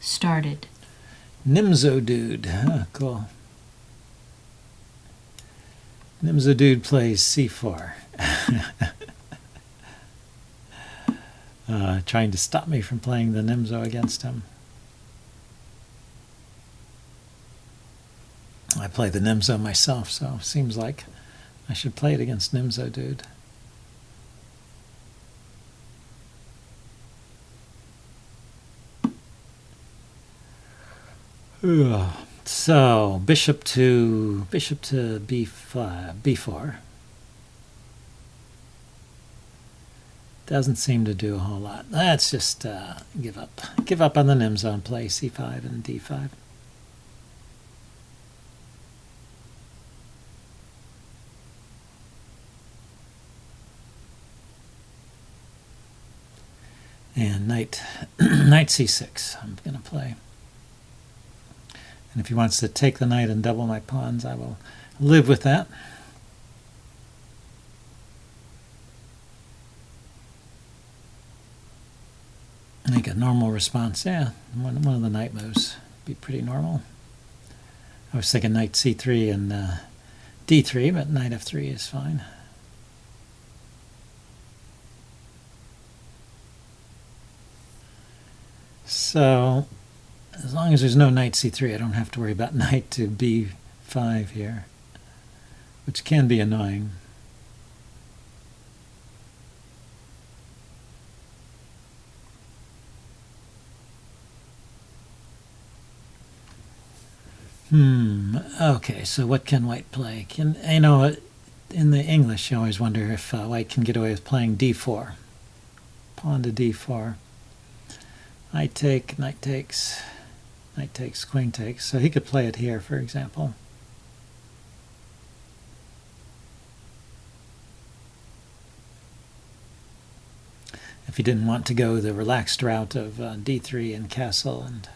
Started. Nimzo Dude. Huh, cool. Nimzo Dude plays c4. Trying to stop me from playing the Nimzo against him. I play the Nimzo myself, so seems like I should play it against Nimzo Dude. So bishop to b5, b4. Doesn't seem to do a whole lot. Let's just give up. Give up on the Nimzo and play c5 and d5. And knight c6 I'm going to play. And if he wants to take the knight and double my pawns, I will live with that. Make a normal response. Yeah, one of the knight moves be pretty normal. I was thinking knight c3 and d3, but knight f3 is fine. So, as long as there's no knight c3, I don't have to worry about knight to b5 here, which can be annoying. Okay, so what can white play? In the English, you always wonder if white can get away with playing d4. Pawn to d4. Knight take, knight takes, queen takes. So he could play it here, for example. If he didn't want to go the relaxed route of d3 and castle and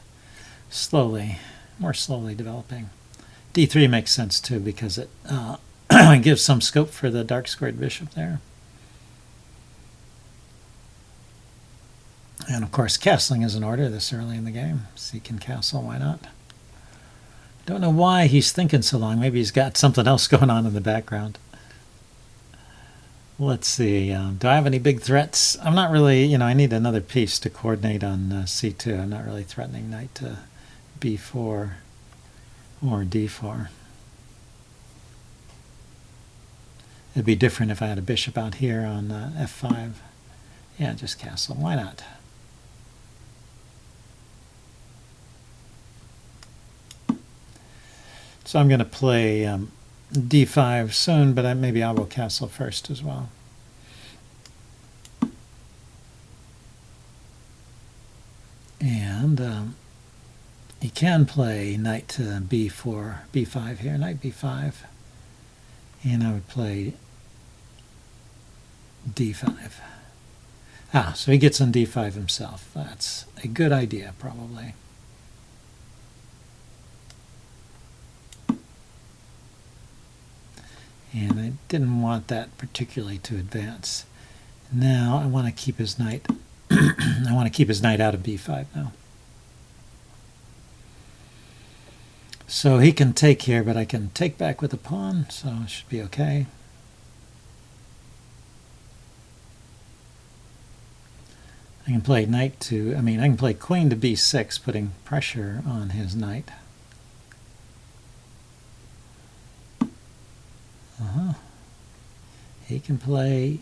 more slowly developing. d3 makes sense too because it gives some scope for the dark squared bishop there. And of course, castling is in order this early in the game. So he can castle, why not? Don't know why he's thinking so long. Maybe he's got something else going on in the background. Let's see. Do I have any big threats? I'm not really, I need another piece to coordinate on c2. I'm not really threatening knight to b4 or d4. It'd be different if I had a bishop out here on f5. Yeah, just castle. Why not? So I'm going to play d5 soon, but maybe I will castle first as well. And he can play knight to b4, b5 here, knight b5. And I would play d5. So he gets on d5 himself. That's a good idea, probably. And I didn't want that particularly to advance. Now I want to keep his knight. I want to keep his knight out of b5 now. So he can take here, but I can take back with a pawn, so it should be okay. I can play knight to, I can play queen to b6, putting pressure on his knight. He can play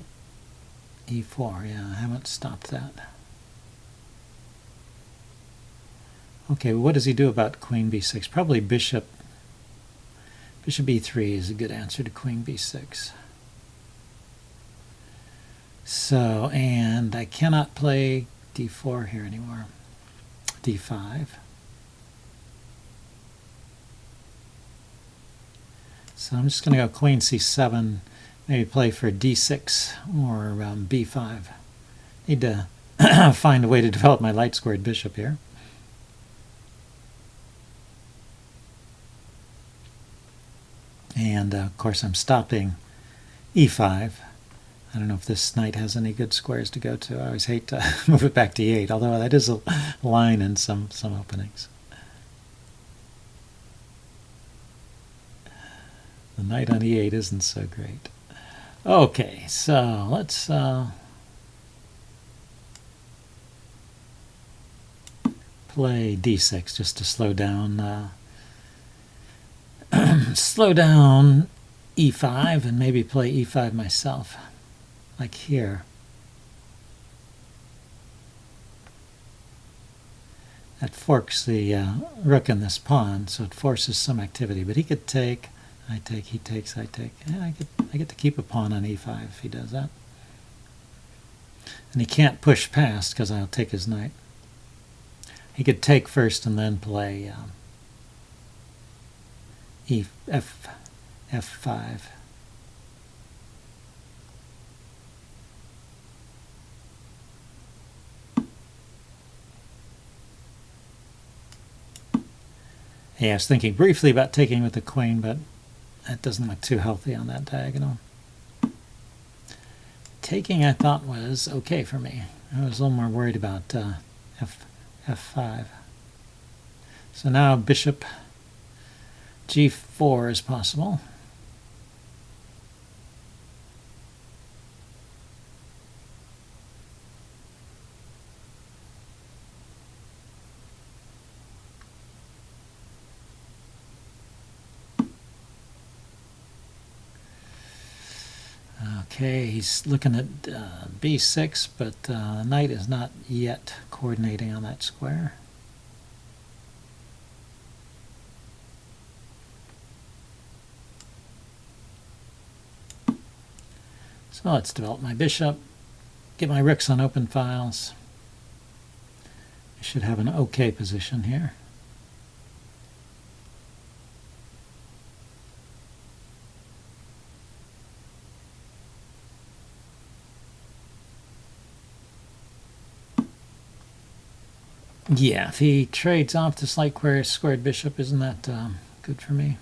e4. Yeah, I haven't stopped that. Okay, well, what does he do about queen b6? Probably bishop e3 is a good answer to queen b6. So, and I cannot play d4 here anymore. d5. So I'm just going to go queen c7, maybe play for d6 or b5. Need to find a way to develop my light squared bishop here. And of course I'm stopping e5. I don't know if this knight has any good squares to go to. I always hate to move it back to e8, although that is a line in some openings. The knight on e8 isn't so great. Okay, so let's play d6 just to slow down slow down e5 and maybe play e5 myself, like here. That forks the rook in this pawn, so it forces some activity. But he could take, I take, he takes, I take. Yeah, I get to keep a pawn on e5 if he does that. And he can't push past because I'll take his knight. He could take first and then play f5. Yeah, I was thinking briefly about taking with the queen, but that doesn't look too healthy on that diagonal. Taking, I thought, was okay for me. I was a little more worried about f5. So now bishop g4 is possible. Okay, he's looking at b6, but the knight is not yet coordinating on that square. So let's develop my bishop, get my rooks on open files. I should have an okay position here. Yeah, if he trades off this light squared bishop, isn't that good for me?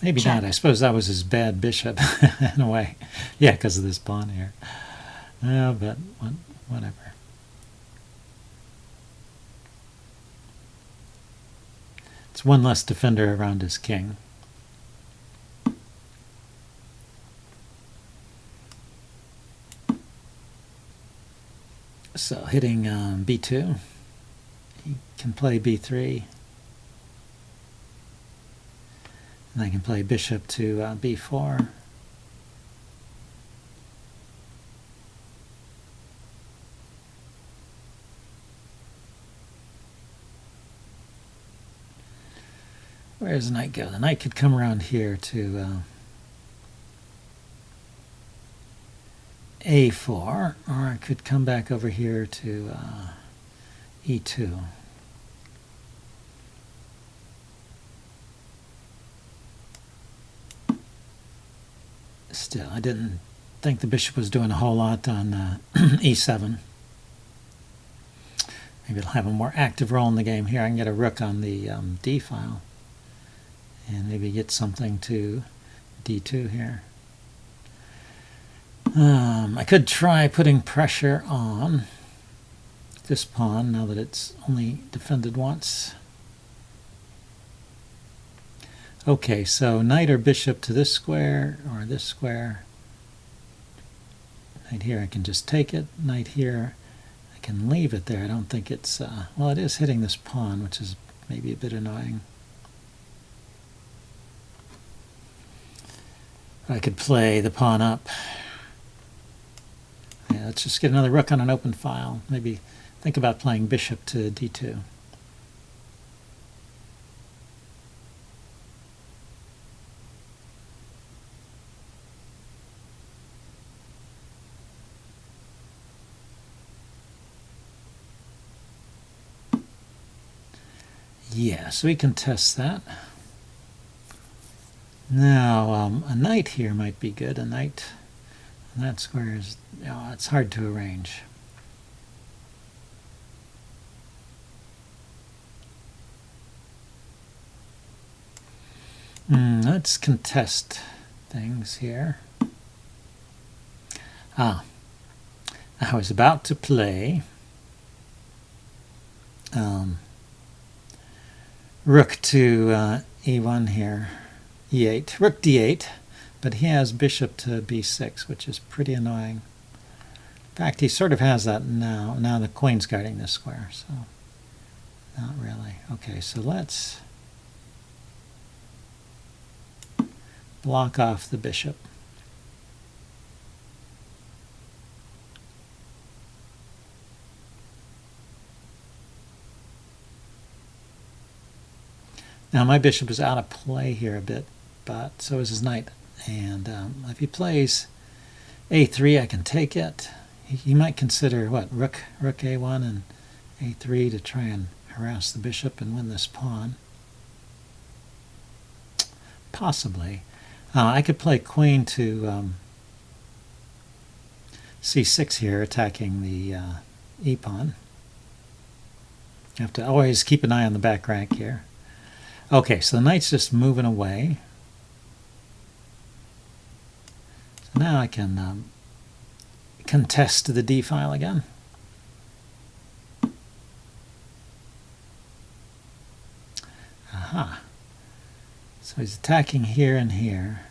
Maybe not. I suppose that was his bad bishop in a way. Yeah, because of this pawn here. But whatever. It's one less defender around his king. So hitting b2, he can play b3, and I can play bishop to b4. Where does the knight go? The knight could come around here to a4, or I could come back over here to e2. Still, I didn't think the bishop was doing a whole lot on e7. Maybe it'll have a more active role in the game here. I can get a rook on the d file and maybe get something to d2 here. I could try putting pressure on this pawn now that it's only defended once. Okay, so knight or bishop to this square or this square. Knight here, I can just take it. Knight here, I can leave it there. I don't think it's, well, it is hitting this pawn, which is maybe a bit annoying. I could play the pawn up. Yeah, let's just get another rook on an open file. Maybe think about playing bishop to d2. Yeah, so we can test that. Now, a knight here might be good. A knight on that square is, it's hard to arrange. Let's contest things here. I was about to play rook to e1 here, e8, rook d8, but he has bishop to b6, which is pretty annoying. In fact, he sort of has that now. Now the queen's guarding this square, so not really. Okay, so let's block off the bishop. Now my bishop is out of play here a bit, but so is his knight. And if he plays a3, I can take it. He might consider, what, rook a1 and a3 to try and harass the bishop and win this pawn. Possibly. I could play queen to c6 here, attacking the e-pawn. You have to always keep an eye on the back rank here. Okay, so the knight's just moving away. So now I can contest the d file again. Aha. So he's attacking here and here.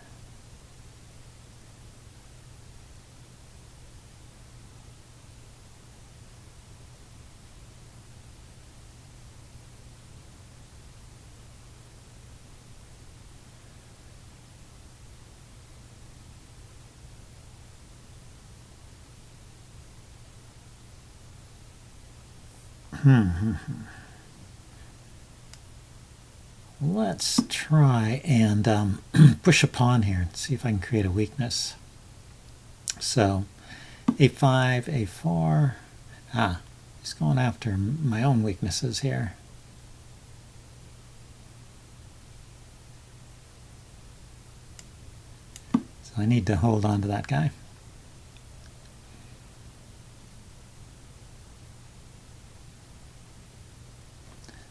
Let's try and push a pawn here and see if I can create a weakness. So a5, a4. He's going after my own weaknesses here. So I need to hold on to that guy.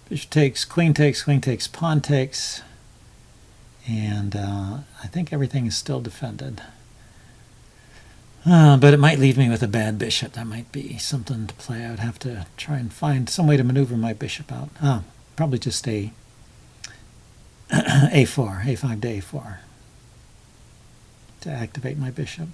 Bishop takes, queen takes, pawn takes, and I think everything is still defended. But it might leave me with a bad bishop. That might be something to play. I would have to try and find some way to maneuver my bishop out. Probably just a a4, a5 to a4 to activate my bishop.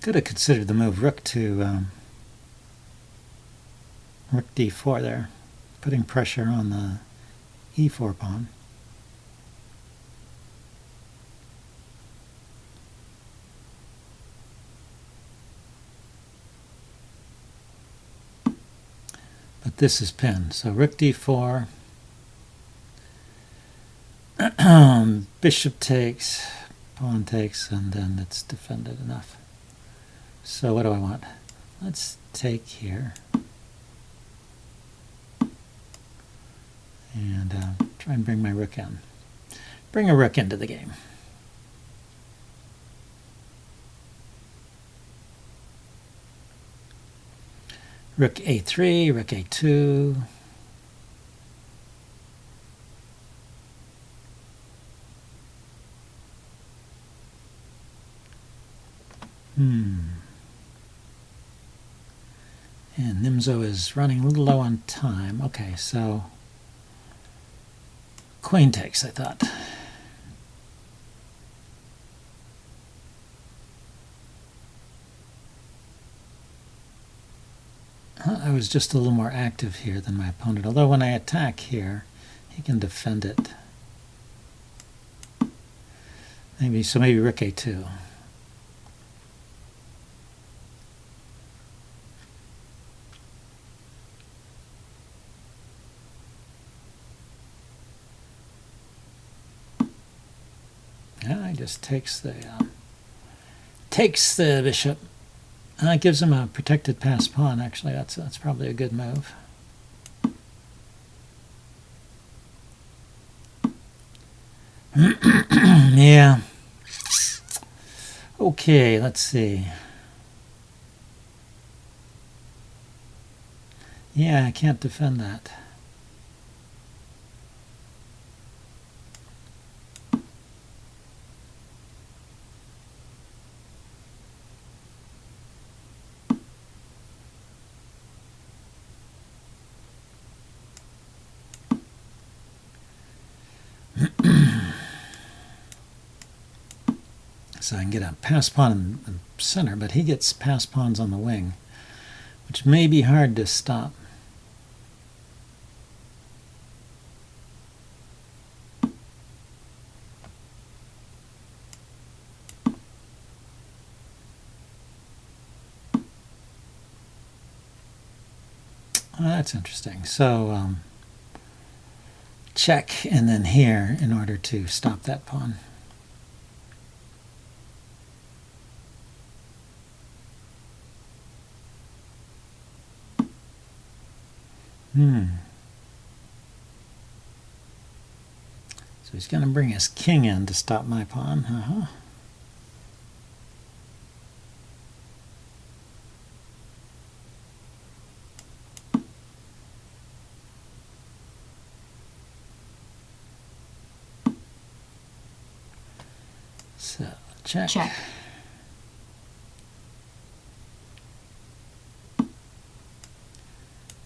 Could have considered the move rook to rook d4 there, putting pressure on the e4 pawn. But this is pinned, so rook d4, bishop takes, pawn takes, and then it's defended enough. So what do I want? Let's take here and try and bring my rook in. Bring a rook into the game. Rook a3, rook a2. And Nimzo is running a little low on time. Okay, so queen takes, I thought. I was just a little more active here than my opponent. Although when I attack here, he can defend it. Maybe rook a2. Yeah, he just takes the bishop. It gives him a protected passed pawn. Actually, that's probably a good move. Yeah. Okay, let's see. Yeah, I can't defend that. So I can get a pass pawn in the center, but he gets pass pawns on the wing, which may be hard to stop. Oh, that's interesting. So check, and then here in order to stop that pawn. So he's going to bring his king in to stop my pawn. So check. Check.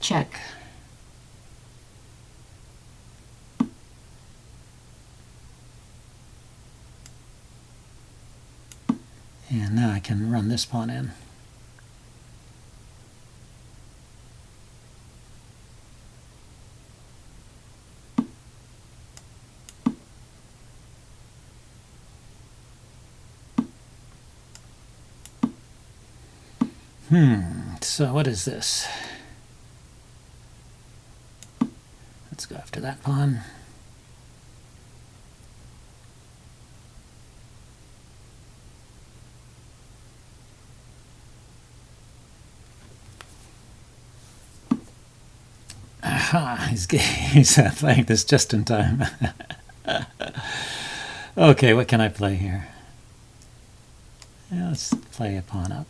Check. And now I can run this pawn in. So what is this? Let's go after that pawn. Aha, he's playing this just in time. Okay, what can I play here? Yeah, let's play a pawn up.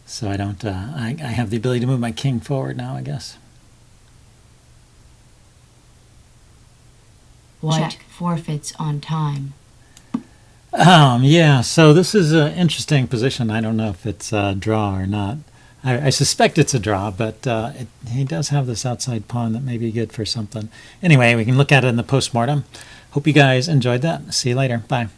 So I don't, I have the ability to move my king forward now, I guess. White forfeits on time. Yeah, so this is an interesting position. I don't know if it's a draw or not. I suspect it's a draw, but he does have this outside pawn that may be good for something. Anyway, we can look at it in the postmortem. Hope you guys enjoyed that. See you later. Bye.